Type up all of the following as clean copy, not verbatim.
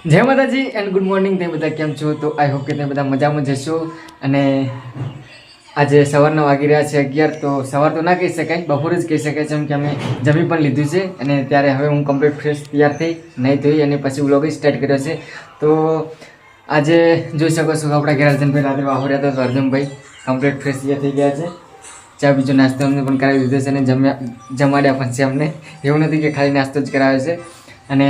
જય માતાજી and good morning. તમે બધા કેમ છો? તો આઈ હોપ કે તમે બધા મજામાં જશો. અને આજે સવારના વાગી રહ્યા છે 11. તો સવાર તો ના કહી શકાય, બપોર જ કહી શકાય, જેમ કે અમે જમી પણ લીધું છે. અને ત્યારે હવે હું કમ્પ્લીટ ફ્રેશ તૈયાર થઈ નહીં ધોઈ અને પછી વ્લોગ સ્ટાર્ટ કર્યો છે. તો આજે જોઈ શકો છો આપણા ઘેર અર્જુનભાઈ રાત્રે વાહોર્યા હતા. તો અર્જુનભાઈ કમ્પ્લીટ ફ્રેશ તૈયાર થઈ ગયા છે. ચા બીજો નાસ્તો અમને પણ કરાવી દીધો છે અને જમાડ્યા પણ છે અમને. એવું નથી કે ખાલી નાસ્તો જ કરાવે છે. અને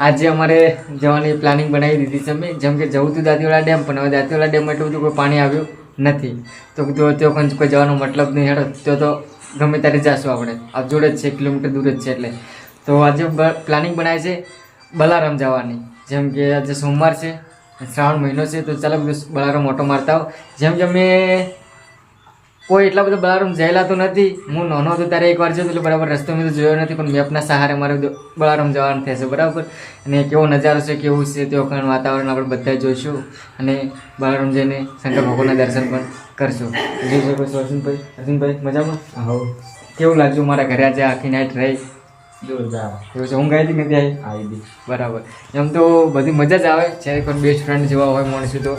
આજે અમારે જવાની પ્લાનિંગ બનાવી દીધી છે અમે, જેમ કે જવું હતું દાંતીવાડા ડેમ, પણ હવે દાંતીવાડા ડેમમાં એટલું બધું કોઈ પાણી આવ્યું નથી. તો ત્યાં કોઈ જવાનો મતલબ નહીં. હેડો તો ગમે ત્યારે જઈશું આપણે. આ જોડે જ છે, 1 કિલોમીટર દૂર જ છે. એટલે તો આજે પ્લાનિંગ બનાવી છે બલારામ જવાની. જેમ કે આજે સોમવાર છે, શ્રાવણ મહિનો છે, તો ચાલો બલારામ ઓટો મારતા આવો. જેમ કે અમે કોઈ એટલા બધા બલારામ જયેલા તો નથી. હું નાનો હતો ત્યારે એકવાર જોયું એટલે બરાબર રસ્તો મેં તો જોયો નથી, પણ મેપના સહારે મારે બલારામ જવાનું થશે બરાબર. અને કેવો નજારો છે, કેવું છે તે વખતનું વાતાવરણ આપણે બધા જોઈશું અને બલારામ જઈને શંકર ભગવાનના દર્શન પણ કરશું. જોઈ શકો છો અર્જુનભાઈ મજામાં? હા. કેવું લાગ્યું મારા ઘરે આજે આખી નાઈટ રહી? જોરદાર. એવું છે? ઊંઘ આવી હતી નથી આવી? બરાબર. એમ તો બધી મજા જ આવે જ્યારે કોઈ બેસ્ટ ફ્રેન્ડ જેવા હોય માણશું તો.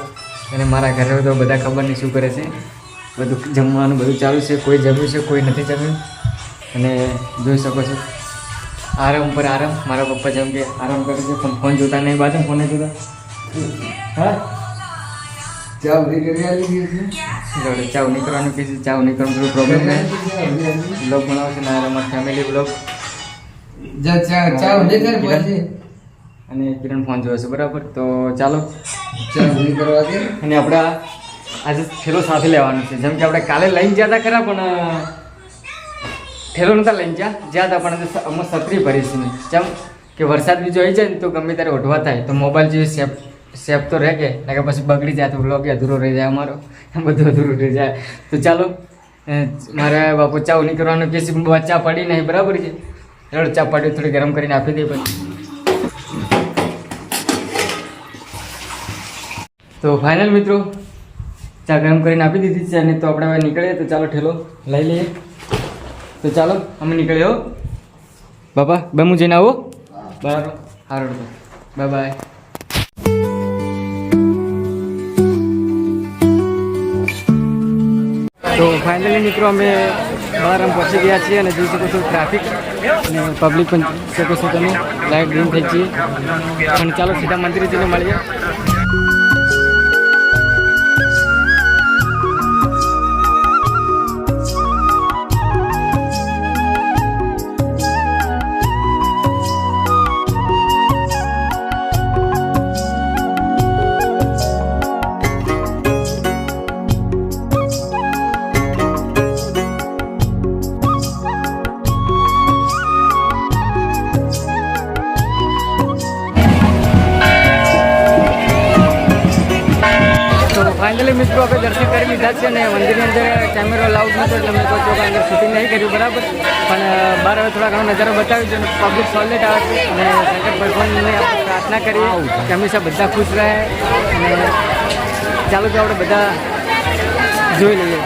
અને મારા ઘરે તો બધા ખબર નહીં શું કરે છે. બધું જમવાનું બધું ચાલુ છે. કોઈ જમ્યું છે, કોઈ નથી જમ્યું. અને જોઈ શકો છો આરામ પર આરામ. મારા પપ્પા જેમ કે આરામ કરે છે, પણ ફોન જોતા નહીં. બાજુ ફોન નહીં જોતા. હા, ચા ઉડી કરી આવી છે. ચા ઉડી કરવાનું કે ચા ઉડી કરવાનું પ્રોબ્લેમ નહીં. બ્લોગ બનાવો છે ને અમારા ફેમિલી બ્લોગ. ચા ઉડી કરી અને કિરણ ફોન જોવે છે બરાબર. તો ચાલો ચા ઉડી કરવા દે. અને આપણા આજે ઠેલો સાથે લેવાનું છે. જેમ કે આપણે કાલે લઈને ગયા હતા ખરા, પણ ઠેલો નહોતા લઈને જ્યાં હતા, પણ અમે છત્રી ભરીશું. જેમ કે વરસાદ બીજો આવી જાય ને તો ગમે ત્યારે ઓઢવા થાય, તો મોબાઈલ જેવી સેફ તો રહે કે પછી બગડી જાય તો વ્લોગ અધૂરો રહી જાય અમારો, બધું અધૂરું રહી જાય. તો ચાલો મારે બાપુ ચા નહીં કરવાનું કે ચા પડી નહીં બરાબર છે. ચાલો ચા પડી થોડી ગરમ કરીને આપી દઈએ પછી. તો ફાઇનલ મિત્રો ચા ગરમ કરીને આપી દીધી છે. અને તો આપણે હવે નીકળીએ. તો ચાલો ઠેલો લઈ લઈએ. તો ચાલો અમે નીકળીએ. હો બાપા, હું જઈને આવો બરાબર. સારું, બાય બાય. તો ફાઇનલી મિત્રો અમે બલારામ પહોંચી ગયા છીએ. અને જોઈ શકો છો ટ્રાફિક અને પબ્લિક પણ શકો છો તમે. લાઇટ ગ્રીન થઈ છીએ. અને ચાલો સીધા મંદિરે જઈને મળીએ. ફાઇનલી મિત્રો આપણે દર્શન કરી લીધા છે. અને મંદિરની અંદર કેમેરો લાઉડ નહોતો એટલે મેં કોઈ ચોક અંદર શૂટિંગ નહીં કર્યું બરાબર. પણ બહાર હવે થોડા ઘણો નજારો બતાવ્યો છે. અને પબ્લિક સોલેટ આવે છે. અને શંકર ભગવાનને આપણે પ્રાર્થના કરીએ કે હંમેશા બધા ખુશ રહે. અને ચાલો તો આપણે બધા જોઈ લઈએ.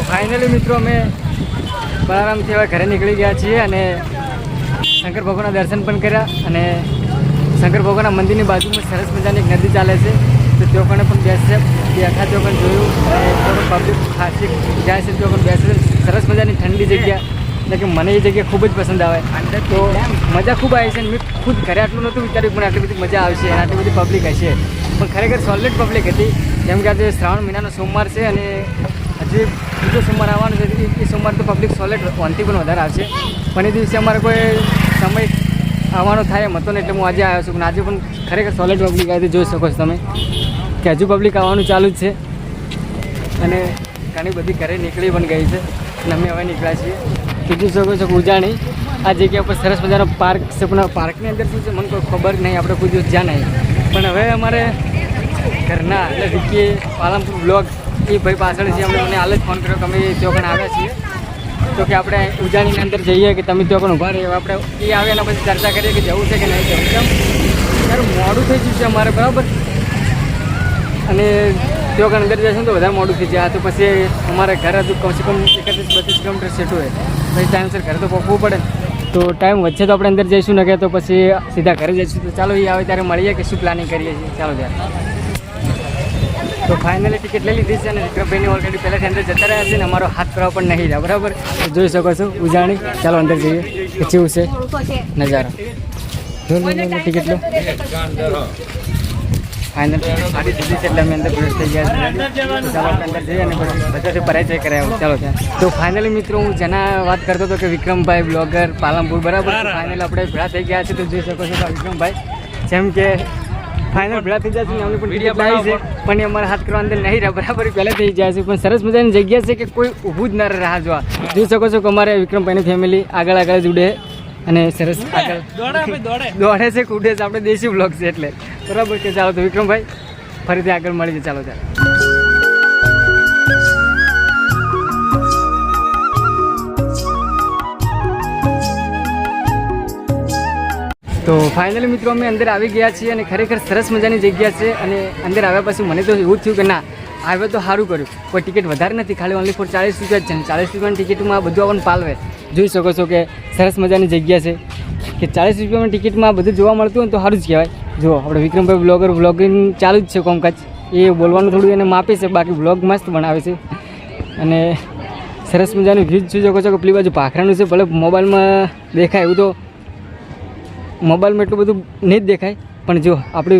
ફાઇનલી મિત્રો અમે બલારામથી હવે ઘરે નીકળી ગયા છીએ. અને શંકર ભગવાનના દર્શન પણ કર્યા. અને શંકર ભગવાનના મંદિરની બાજુમાં સરસ મજાની એક નદી ચાલે છે. તો તેઓ પણ બેઠા તેઓ પણ જોયું. અને તેઓ પણ પબ્લિક ખાસી જાય છે. તેઓ પણ બેસે. સરસ મજાની ઠંડી જગ્યા. એટલે કે મને એ જગ્યા ખૂબ જ પસંદ આવે. તો મજા ખૂબ આવી છે. મેં ખુદ ઘરે આટલું નહોતું વિચાર્યું, પણ આટલી બધી મજા આવશે અને આટલી બધી પબ્લિક હશે. પણ ખરેખર સોલિડ પબ્લિક હતી. જેમ કે આજે શ્રાવણ મહિનાનો સોમવાર છે. અને હજી બીજો સોમવાર આવવાનો છે. એ સોમવાર તો પબ્લિક સોલેટ 1થી પણ વધારે આવશે. પણ એ દિવસે અમારે કોઈ સમય આવવાનો થાય એમ હતો ને, એટલે હું આજે આવ્યો છું. પણ આજે પણ ખરેખર સોલેટ પબ્લિક આવી જોઈ શકો છો તમે કે હજુ પબ્લિક આવવાનું ચાલુ જ છે. અને ઘણી બધી ઘરે નીકળી પણ ગઈ છે અને અમે હવે નીકળ્યા છીએ. તો જોઈ શકો છો ઉજાણી આ જગ્યા પર સરસ મજાનો પાર્ક છે, પણ પાર્કની અંદર શું છે મને કોઈ ખબર નહીં, આપણે કોઈ દિવસ જ્યાં નહીં. પણ હવે અમારે ઘરના એટલે વિકી પાલનપુર બ્લોગ એ ભાઈ પાછળ છે, અમને મને હાલ જ ફોન કર્યો કે અમે ત્યાં પણ આવ્યા છીએ, તો કે આપણે ઉજાણીની અંદર જઈએ કે તમે ત્યાં પણ ઊભા રહીએ. આપણે એ આવે એના પછી ચર્ચા કરીએ કે જવું છે કે નહીં જવું. કેમ ત્યારે મોડું થઈ ગયું છે અમારે બરાબર, અને ત્યાં પણ અંદર જઈશું તો વધારે મોડું થઈ જાય. તો પછી અમારે ઘર હતું કમસે કમ 31-32 કિલોમીટર સેટું હોય, પછી ટાઈમસર ઘરે તો પહોંચવું પડે. તો ટાઈમ વચ્ચે તો આપણે અંદર જઈશું ને કે તો પછી સીધા ઘરે જઈશું. તો ચાલો એ આવે ત્યારે મળીએ કે શું પ્લાનિંગ કરીએ છીએ. ચાલો ત્યારે. તો ફાઇનલી ટિકિટ લઈ લીધી છે અને વિક્રમભાઈની ઓલરેડી પહેલાંથી અંદર જતા રહ્યા છે ને અમારો હાથ કરવા પણ નહીં રહ્યા બરાબર. તો જોઈ શકો છો ઉજાણી. ચાલો અંદર જઈએ કે કેવું છે નજારો. જો ટિકિટ લો. ફાઇનલ ગાડી દીધી છે એટલે અમે અંદર પ્રવેશ થઈ ગયા છે. ચાલો આપણે અંદર જઈએ અને પછી બધાથી પરિચય કરાવ્યો. ચાલો ત્યાં. તો ફાઇનલી મિત્રો હું જેના વાત કરતો હતો કે વિક્રમભાઈ બ્લોગર પાલનપુર બરાબર, ફાઇનલ આપણે ભેળા થઈ ગયા છે. તો જોઈ શકો છો વિક્રમભાઈ જેમ કે ફાઇનલ ભેળા થઈ જાય છે ને અમને પણ ટિકિટ લાવી છે, પણ એ અમારા હાથ કરવા અંદર નહીં રહ્યા બરાબર, પહેલાં થઈ જાય છે. પણ સરસ મજાની જગ્યા છે કે કોઈ ઊભું જ ના રાહ જોવા. જોઈ શકો છો કે અમારે વિક્રમભાઈની ફેમિલી આગળ આગળ જ ઉડે અને સરસ આગળ દોડે છે કૂદે છે. આપણે દેશી બ્લોગ છે એટલે બરાબર કે ચાલો તો વિક્રમભાઈ ફરીથી આગળ મળી જાય. ચાલો ત્યારે. તો ફાઇનલી મિત્રો અમે અંદર આવી ગયા છીએ અને ખરેખર સરસ મજાની જગ્યા છે. અને અંદર આવ્યા પછી મને તો એવું થયું કે ના આવે તો સારું કર્યું, કોઈ ટિકિટ વધારે નથી, ખાલી ઓનલી ફોર 40 રૂપિયા જ છે. 40 રૂપિયાની ટિકિટમાં બધું આપણને પાલવે. જોઈ શકો છો કે સરસ મજાની જગ્યા છે કે 40 રૂપિયાની ટિકિટમાં બધું જોવા મળતું હોય તો સારું જ કહેવાય. જો આપણે વિક્રમભાઈ બ્લોગિંગ ચાલુ જ છે કોમકાજ, એ બોલવાનું થોડું એને માપે છે, બાકી બ્લોગ મસ્ત બનાવે છે. અને સરસ મજાનું વ્યૂઝ જોઈ શકો છો કે પેલી બાજુ ભાખરાનું છે, ભલે મોબાઈલમાં દેખાય એવું તો મોબાઈલમાં એટલું બધું નહીં જ દેખાય, પણ જો આપણે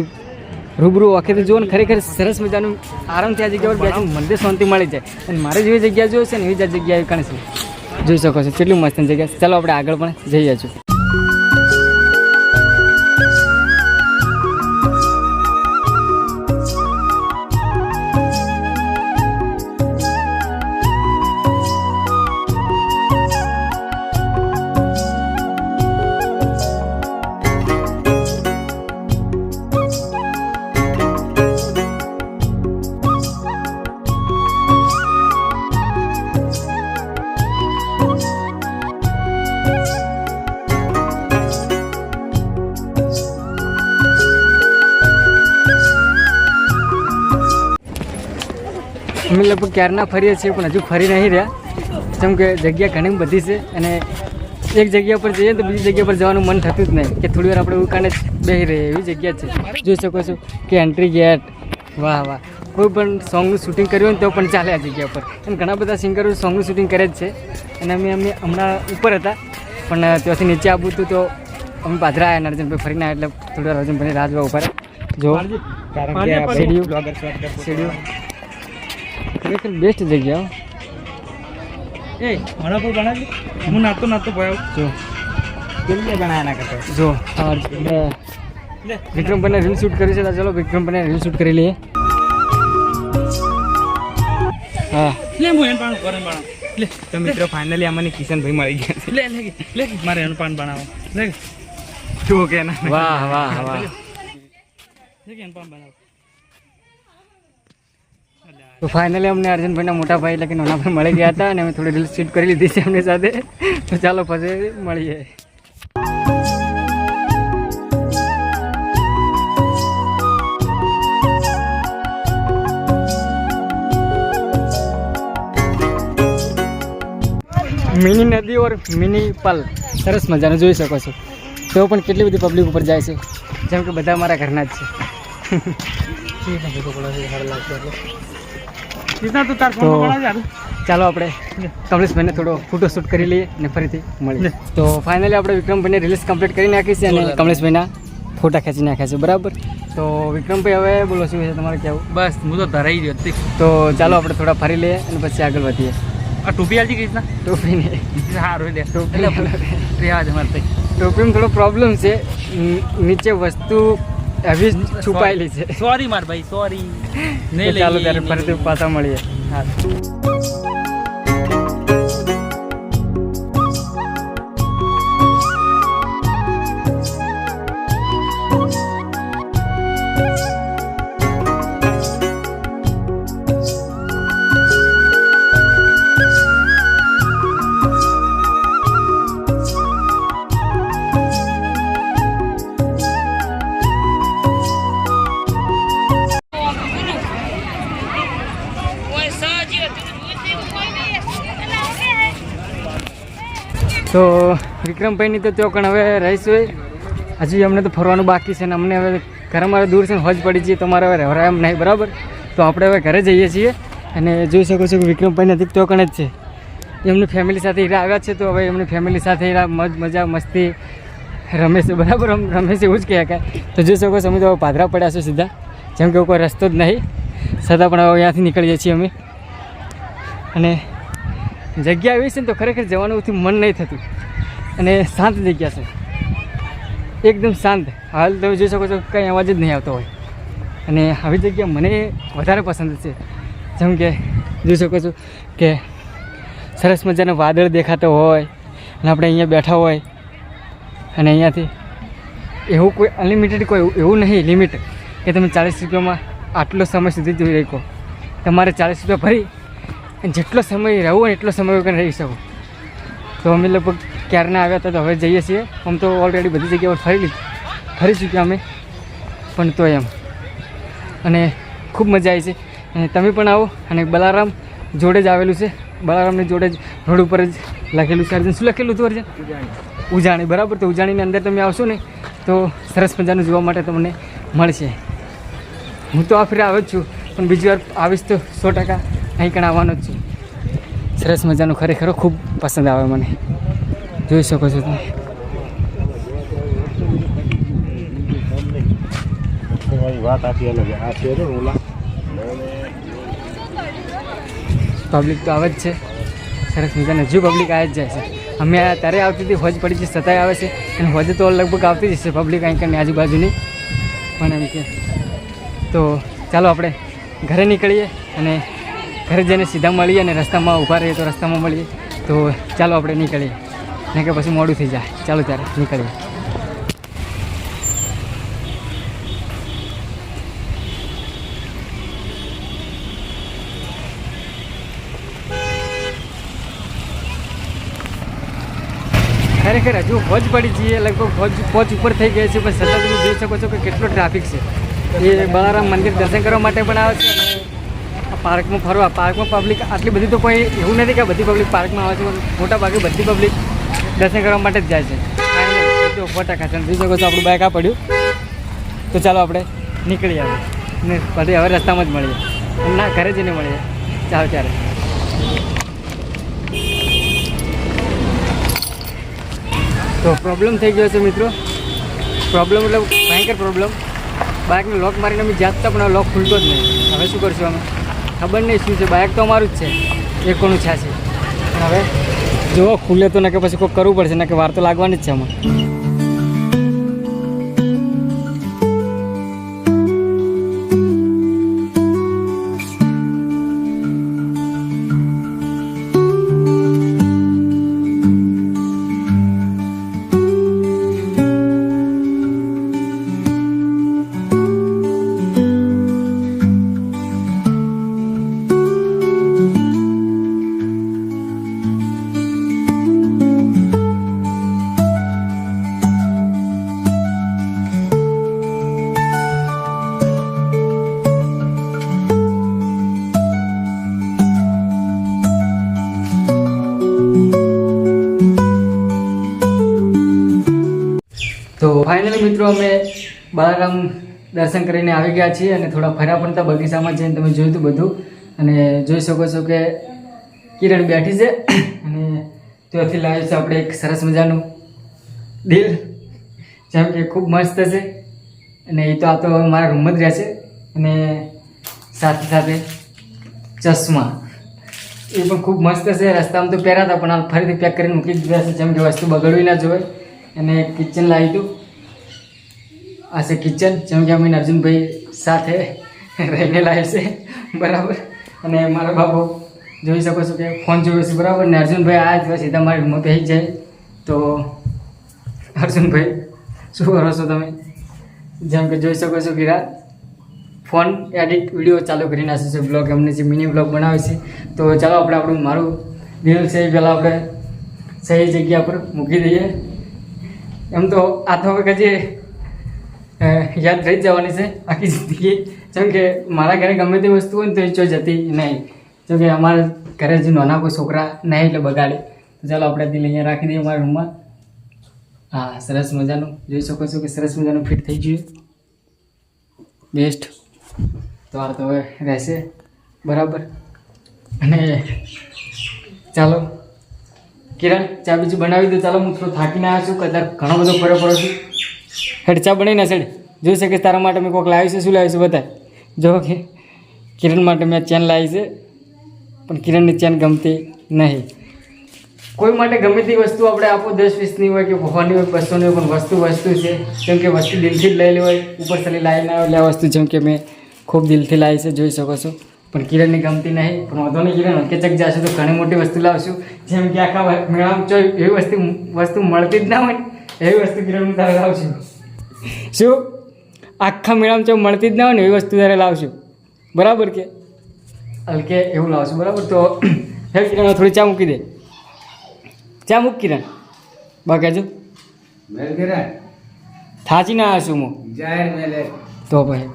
રૂબરૂ વખતે જુઓ ને ખરેખર સરસ મજાનું આરામથી આ જગ્યા પર બેસીને મનને શાંતિ મળી જાય. અને મારે જેવી જગ્યા જોઈ છે ને એવી જ જગ્યા આવી કણે છે. જોઈ શકો છો કેટલી મસ્ત જગ્યા. ચાલો આપણે આગળ પણ જઈએ છીએ. અમે લગભગ ક્યારના ફરીએ છીએ પણ હજુ ફરી નહીં રહ્યા, જેમ કે જગ્યા ઘણી બધી છે અને એક જગ્યા પર જઈએ તો બીજી જગ્યા પર જવાનું મન થતું જ નહીં કે થોડી વાર આપણે ઉકાને જ બેસી રહીએ એવી જગ્યા છે. જોઈ શકો છો કે એન્ટ્રી ગેટ. વાહ વાહ. કોઈ પણ સોંગનું શૂટિંગ કર્યું હોય તો પણ ચાલે આ જગ્યા પર. અને ઘણા બધા સિંગરો સોંગનું શૂટિંગ કરે જ છે. અને અમે હમણાં ઉપર હતા પણ ત્યાંથી નીચે આવવું હતું તો અમે પાછળ આવ્યા નરજનભાઈ ફરીને એટલે થોડી વાર અર્જુનભાઈની રાહ જોવા ઉપર જો સીડીઓ ખરેખર બેસ્ટ જગ્યા. એ મારા પર બનાવી હું નાતો ભયો જો કેવી બનાયા ના કરતો જો વિક્રમભાઈને રીલ શૂટ કરી છે. તો ચાલો વિક્રમભાઈને રીલ શૂટ કરી લઈએ. હા લે હું એન પાન કરે બનાવ લે. તો મિત્રો ફાઇનલી આમાંની કિશનભાઈ મળી ગયા છે. લે લે મારે એનું પાન બનાવો લે જો કે ના. વાહ વાહ વાહ. લે એન પાન બનાવો. તો ફાઇનલી અમને અર્જુનભાઈના મોટા ભાઈ એટલે કે નાના ભાઈ મળી ગયા હતા અને અમે થોડી રીલ શૂટ કરી લીધી છે એમની સાથે. તો ચાલો પછી મળીએ. મિની નદી ઓર મિની પલ સરસ મજાનું જોઈ શકો છો. તો પણ કેટલી બધી પબ્લિક ઉપર જાય છે, જેમ કે બધા મારા ઘરના જ છે. તો ચાલો આપણે કમલેશભાઈને થોડો ફોટો શૂટ કરી લઈએ અને ફરીથી મળીએ. તો ફાઇનલી આપણે વિક્રમભાઈને રિલીઝ કમ્પ્લીટ કરી નાખી છે અને કમલેશભાઈના ફોટા ખેંચી નાખ્યા છે બરાબર. તો વિક્રમભાઈ હવે બોલો શું છે તમારે કહેવું? બસ હું તો ધરાઈ ગયો. તો ચાલો આપણે થોડા ફરી લઈએ અને પછી આગળ વધીએ. આ ટોપી આલજી કઈ રીતના? ટોપી નહીં, સારું લે ટોપી રિવાજ અમારે ટોપીમાં થોડો પ્રોબ્લેમ છે, નીચે વસ્તુ એવી છુપાયેલી છે. સોરી માર ભાઈ સોરી. નહીં ચાલો ત્યારે ફરીથી પાછા મળીએ. હા તો વિક્રમભાઈની તો ત્યાં કણ હવે રહીશું. હજી અમને તો ફરવાનું બાકી છે ને અમને હવે ઘરે મારે દૂર છે ને હોજ પડી જઈએ તો મારે હવે રહેવાય એમ નહીં, બરાબર. તો આપણે હવે ઘરે જઈએ છીએ અને જોઈ શકો છો કે વિક્રમભાઈ નથી તો કણ જ છે. એમની ફેમિલી સાથે હીરા આવ્યા છે તો હવે એમની ફેમિલી સાથે હીરા મજા મસ્તી રમે છે, બરાબર. રમે છે એવું જ કહે કાંઈ. તો જોઈ શકો છો અમે તો પાદરા પડ્યા છે સીધા, જેમ કે કોઈ રસ્તો જ નહીં, છતાં પણ હવે અહીંયાથી નીકળીએ છીએ અમે. અને જગ્યા એવી છે ને તો ખરેખર જવાનું મન નહીં થતું અને શાંત જગ્યા છે, એકદમ શાંત. હાલ તમે જોઈ શકો છો કંઈ અવાજ જ નહીં આવતો હોય અને આવી જગ્યા મને વધારે પસંદ છે. જેમ કે જોઈ શકો છો કે સરસ મજાનો વાદળ દેખાતો હોય અને આપણે અહીંયા બેઠા હોય અને અહીંયાથી એવું કોઈ અનલિમિટેડ કોઈ એવું નહીં લિમિટ કે તમે 40 રૂપિયામાં આટલો સમય સુધી જોઈ શકો. તમારે 40 રૂપિયા ભરી જેટલો સમય રહેવો હોય એટલો સમય વગર રહી શકો. તો અમે લગભગ ક્યારના આવ્યા હતા તો હવે જઈએ છીએ. આમ તો ઓલરેડી બધી જગ્યાઓ ફરી ચૂક્યા અમે, પણ તો એમ અને ખૂબ મજા આવી છે. અને તમે પણ આવો. અને બલારામ જોડે જ આવેલું છે, બલારામની જોડે જ રોડ ઉપર જ લખેલું છે. અર્જુન શું લખેલું હતું અર્જુન? ઉજાણી, બરાબર. તો ઉજાણીની અંદર તમે આવશો ને તો સરસ મજાનું જોવા માટે તમને મળશે. હું તો આ ફેર આવ્યો જ છું પણ બીજી વાર આવીશ તો 100% અહીં કણ આવવાનો જ છું. સરસ મજાનું ખરેખર ખૂબ પસંદ આવે મને, જોઈ શકો છો તમે. પબ્લિક તો આવે જ છે સરસ મજાને, હજુ પબ્લિક આવી જ જાય છે. અમે ત્યારે આવતી હતી, હોજ પડી છે છતાંય આવે છે અને હોજ તો લગભગ આવતી જ છે પબ્લિક અહીં કણની આજુબાજુની પણ એમ કે. તો ચાલો આપણે ઘરે નીકળીએ અને ઘરે જઈને સીધા મળીએ અને રસ્તામાં ઊભા રહીએ તો રસ્તામાં મળીએ. તો ચાલો આપણે નીકળીએ, નહીં કે પછી મોડું થઈ જાય. ચાલો ત્યારે નીકળીએ. ખરેખર હજુ હોજ પડી જઈએ, લગભગ હોજ ઉપર થઈ ગયા છે, પણ છતાં તમે જોઈ શકો છો કે કેટલો ટ્રાફિક છે. એ બલારામ મંદિર દર્શન કરવા માટે પણ આવે છે અને પાર્કમાં ફરવા. પાર્કમાં પબ્લિક આટલી બધી તો કોઈ એવું નથી કે બધી પબ્લિક પાર્કમાં આવે છે, પણ મોટા ભાગે બધી પબ્લિક દર્શન કરવા માટે જ જાય છે. તો 100% જોઈ શકો છો આપણું બાઇક આ પડ્યું. તો ચાલો આપણે નીકળી આવે ને પછી હવે રસ્તામાં જ મળીએ, ના ઘરે જઈને મળીએ. ચાલો ત્યારે. તો પ્રોબ્લેમ થઈ ગયો છે મિત્રો, પ્રોબ્લેમ એટલે ભયંકર પ્રોબ્લેમ. બાઇકને લોક મારીને અમે જાતતા પણ લોક ખુલતો જ નહીં. હવે શું કરશું અમે, ખબર નહીં શું છે. બાઇક તો અમારું જ છે, એ કોનું છે. પણ હવે જો ખુલે તો ને કે પછી કોઈ કરવું પડશે ને કે વાર તો લાગવાની જ છે આમાં. તો ફાઇનલી મિત્રો અમે બલારામ દર્શન કરીને આવી ગયા છીએ અને થોડા ફર્યા પણ હતા બગીચામાં જઈને. તમે જોયું હતું બધું અને જોઈ શકો છો કે કિરણ બેઠી છે અને ત્યાંથી લાવ્યું છે આપણે એક સરસ મજાનું દિલ, જેમ કે ખૂબ મસ્ત છે. અને એ તો આ તો મારા રૂમમાં જ રહે છે. અને સાથે સાથે ચશ્મા એ પણ ખૂબ મસ્ત છે. રસ્તામાં તો પહેર્યા હતા પણ આ ફરીથી પેક કરીને મૂકી દીધા છે, જેમ કે વસ્તુ બગડવી ના જોઈએ. અને કિચન લાવી હતું, આ છે કિચન, જેમ કે અમે અર્જુનભાઈ સાથે રહીને લાવે છે, બરાબર. અને મારા બાપુ જોઈ શકો છો કે ફોન જોયો છે, બરાબર. ને અર્જુનભાઈ આ જ સીધા મારી રૂમમાં બેસી જાય. તો અર્જુનભાઈ શું કરો છો તમે? જેમ કે જોઈ શકો છો કે ફોન એડિટ વિડીયો ચાલુ કરી નાખ્યો છે, બ્લોગ એમને જે મિની બ્લોગ બનાવે છે. તો ચાલો આપણે આપણું મારું દિલ છે એ પહેલાં આપણે સહી જગ્યા પર મૂકી દઈએ. એમ તો આ તો હવે હજી યાદ રહી જ જવાની છે આખી જિંદગી. જેમ કે મારા ઘરે ગમે તે વસ્તુ હોય ને તો એ ચો જતી નહીં. જેમ કે અમારા ઘરે જે નાના કોઈ છોકરા નહીં એટલે બગાડે. તો તો ચાલો આપણે દિલ અહીંયા રાખી દઈએ મારા રૂમમાં. હા, સરસ મજાનું જોઈ શકો છો કે સરસ મજાનું ફિટ થઈ ગયું. બેસ્ટ. તો આ તો હવે રહેશે બરાબર. અને ચાલો કિરણ, ચા બીજું બનાવી દો. ચાલો, હું થોડો થાકીને આવ્યો છું, કદાચ ઘણો બધો ફરક પડો છું. હેડ ચા બનાવી ના સેડ. જોઈ શકે તારા માટે મેં કોઈક લાવ્યું છે. શું લાવ્યું છે બતાય. જો કે કિરણ માટે મેં ચેન લાવી છે, પણ કિરણની ચેન ગમતી નહીં. કોઈ માટે ગમે તે વસ્તુ આપણે આપો, 10-20ની હોય કે ભગવાનની હોય, 200ની હોય, પણ વસ્તુ છે. જેમ કે વસ્તુ દિલથી જ લેલી હોય, ઉપર સલી લાવી ના હોય. એટલે આ વસ્તુ જેમ કે મેં ખૂબ દિલથી લાવી છે, જોઈ શકો છો. પણ કિરણની ગમતી નહીં. પણ વાંધો નહીં, કિરણ હકીચક જશે તો ઘણી મોટી વસ્તુ લાવશું. જેમ કે આખા મેળામાં જો એવી વસ્તુ મળતી જ ના હોય એવી વસ્તુ કિરણ તારે લાવશું. શું આખા મેળામાં જો મળતી જ ના હોય ને એવી વસ્તુ તારે લાવશું, બરાબર કે હલકે એવું લાવશું, બરાબર. તો હે કિરણ, થોડી ચા મૂકી દે. ચા મૂક કિરણ. બા કહેજો થાચી ના આવશું હું તો ભાઈ.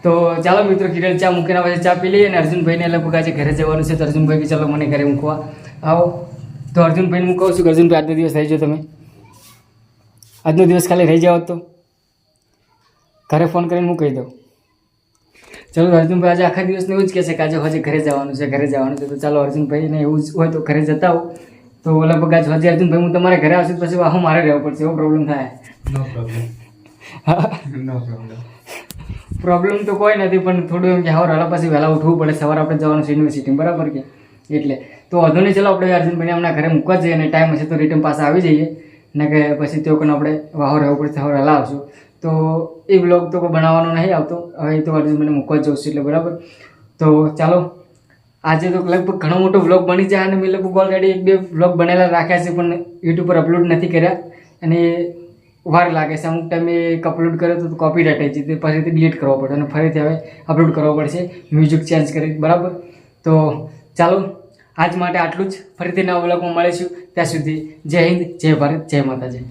તો ચાલો મિત્રો, કિરણ ચા મૂકીને પછી ચા પી લઈએ. અને અર્જુનભાઈને લગભગ આજે ઘરે જવાનું છે. તો અર્જુનભાઈ કે ચાલો મને ઘરે મૂકવા આવો. તો અર્જુનભાઈને હું કહું છું કે અર્જુનભાઈ આજનો દિવસ રહી જાઓ. તમે આજનો દિવસ ખાલી રહી જાઓ તો ઘરે ફોન કરીને હું કહી દઉં. ચાલો, અર્જુનભાઈ આજે આખા દિવસને એવું જ કહેશે કે આજે હજી ઘરે જવાનું છે, ઘરે જવાનું છે. તો ચાલો, અર્જુનભાઈને એવું જ હોય તો ઘરે જતા હો. તો લગભગ આજ હજી અર્જુનભાઈ હું તમારે ઘરે આવશું પછી હું મારે રહેવું પડશે. એવો પ્રોબ્લેમ થાય. પ્રોબ્લેમ તો કોઈ નથી, પણ થોડું એમ કે હવે વહેલા પછી વહેલા ઉઠવું પડે. સવારે આપણે જવાનું છે યુનિવર્સિટી, બરાબર કે એટલે. તો વાંધો નહીં, ચાલો આપણે અર્જુનભાઈને હમણાં ઘરે મૂકવા જઈએ. અને ટાઈમ હશે તો રિટર્ન પાછા આવી જઈએ. ને કે પછી તે લોકોને આપણે વાહો રહેવું પડશે, હવે વહેલા આવશું. તો એ બ્લોગ તો કોઈ બનાવવાનો નહીં આવતો. હવે તો અર્જુનભાઈને મૂકવા જ જવું છું એટલે બરાબર. તો ચાલો, આજે તો લગભગ ઘણો મોટો વ્લોગ બની જાય. અને મેં લગભગ ઓલરેડી 1-2 વ્લોગ બનેલા રાખ્યા છે, પણ યુટ્યુબ પર અપલોડ નથી કર્યા. અને વાર લાગે છે. અમુક ટાઈમે એક અપલોડ કર્યો તો કોપીરાઇટ આવી જતી, ફરીથી ડિલીટ કરવો પડે અને ફરીથી હવે અપલોડ કરવો પડશે મ્યુઝિક ચેન્જ કરી, બરાબર. તો ચાલો, આજ માટે આટલું જ. ફરીથી નવા વ્લોગમાં મળીશું. ત્યાં સુધી જય હિન્દ, જય ભારત, જય માતાજી.